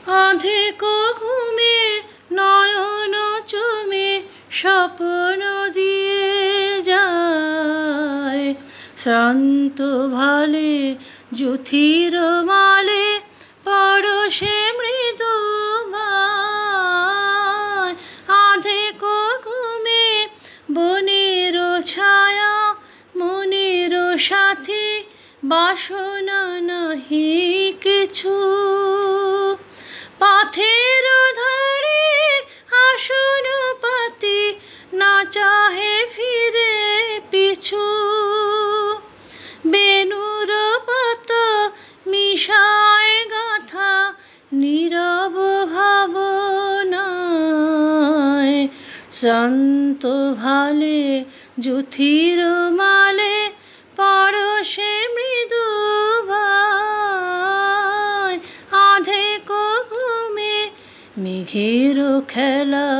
অধিক ঘুমে নয়ন চুমে স্বপ্ন দিয়ে যায়, শ্রান্ত ভালে যুথির মালে পরশে মৃদু গায়। অধিক ঘুমে বনের ছায়া মনের সাথী, বাসনা নাহি কিছু। পথের ধারে আসন পাতি, না চাহে ফিরে পিছু। বেণুর পাতা মিশায় গাথা নীরব ভাবনায়, শ্রান্ত ভালে যুথির মালে পরশে মৃদু গায়। অধিক ঘুমে মেঘের খেলা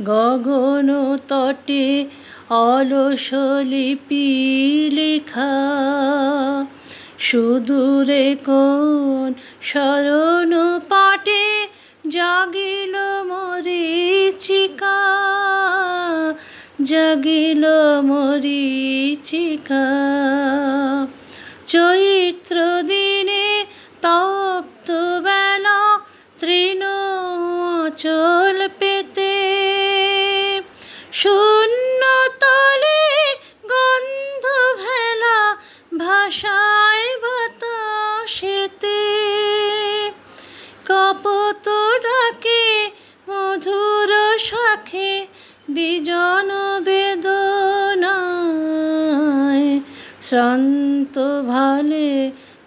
গগন তটে অলস লিপি লেখা, সুদূরে কোন শরণ পাটে জাগিল মরীচিকা, জাগিল মরীচিকা। চৈত্র দিনে তপ্ত বেলা তৃণ আঁচল পেতে, শূন্য তলে গন্ধ ভেলা ভাষায় বাতাসেতে। কপোত ডাকে মধুর শাখে বিজন বেদনায়, শ্রান্ত ভালে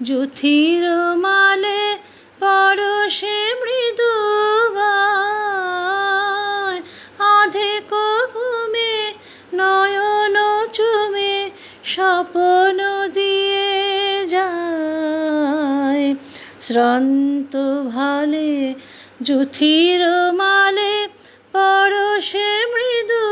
যুথির মালে পরশে মৃদু গায়। অধিক ঘুমে নয়ন চুমে স্বপ্ন দিয়ে যায়, শ্রান্ত ভালে যুথির মালে পরশে মৃদু